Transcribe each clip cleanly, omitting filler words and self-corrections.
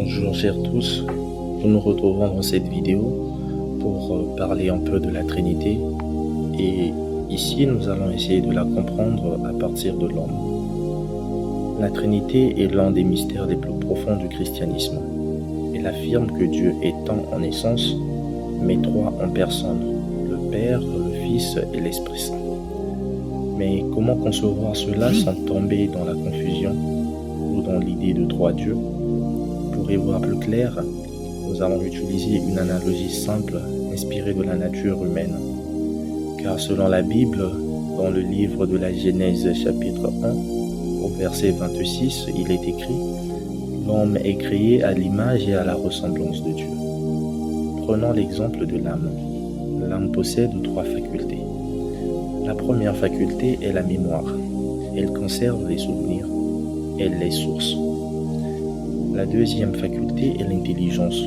Bonjour chers tous, nous nous retrouvons dans cette vidéo pour parler un peu de la Trinité et ici nous allons essayer de la comprendre à partir de l'homme. La Trinité est l'un des mystères les plus profonds du christianisme. Elle affirme que Dieu est un en essence, mais trois en personne, le Père, le Fils et l'Esprit Saint. Mais comment concevoir cela sans tomber dans la confusion ou dans l'idée de trois dieux? Pour y voir plus clair, nous allons utiliser une analogie simple inspirée de la nature humaine. Car selon la Bible, dans le livre de la Genèse chapitre 1, au verset 26, il est écrit « L'homme est créé à l'image et à la ressemblance de Dieu ». Prenons l'exemple de l'âme. L'âme possède trois facultés. La première faculté est la mémoire. Elle conserve les souvenirs. Elle les source. La deuxième faculté est l'intelligence.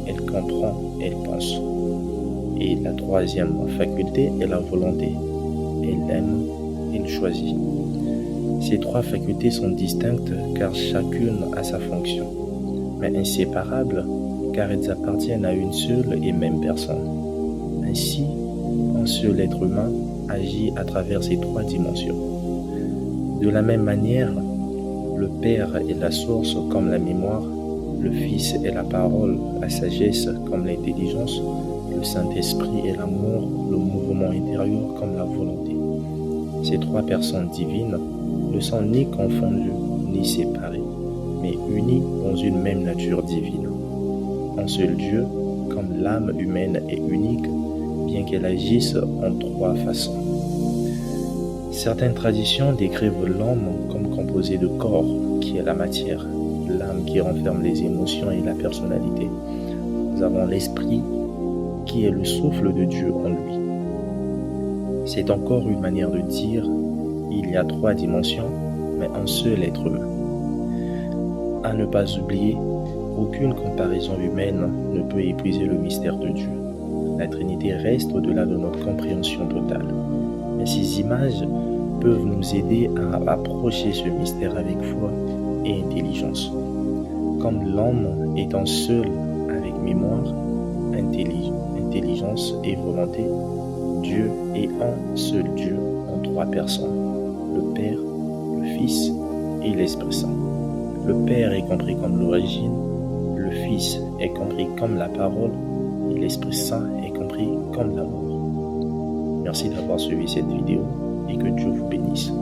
Elle comprend, elle pense. Et la troisième faculté est la volonté. Elle aime, elle choisit. Ces trois facultés sont distinctes car chacune a sa fonction, mais inséparables car elles appartiennent à une seule et même personne. Ainsi, un seul être humain agit à travers ces trois dimensions. De la même manière, le Père est la source comme la mémoire, le Fils est la parole, la sagesse comme l'intelligence, le Saint-Esprit est l'amour, le mouvement intérieur comme la volonté. Ces trois personnes divines ne sont ni confondues ni séparées, mais unies dans une même nature divine. Un seul Dieu, comme l'âme humaine est unique, bien qu'elle agisse en trois façons. Certaines traditions décrivent l'homme comme composé de corps, qui est la matière, l'âme qui renferme les émotions et la personnalité. Nous avons l'esprit, qui est le souffle de Dieu en lui. C'est encore une manière de dire, il y a trois dimensions, mais un seul être humain. À ne pas oublier, aucune comparaison humaine ne peut épuiser le mystère de Dieu. La Trinité reste au-delà de notre compréhension totale. Mais ces images peuvent nous aider à approcher ce mystère avec foi et intelligence. Comme l'homme est un seul avec mémoire, intelligence et volonté, Dieu est un seul Dieu en trois personnes, le Père, le Fils et l'Esprit Saint. Le Père est compris comme l'origine, le Fils est compris comme la parole et l'Esprit Saint est compris comme l'amour. Merci d'avoir suivi cette vidéo et que Dieu vous bénisse.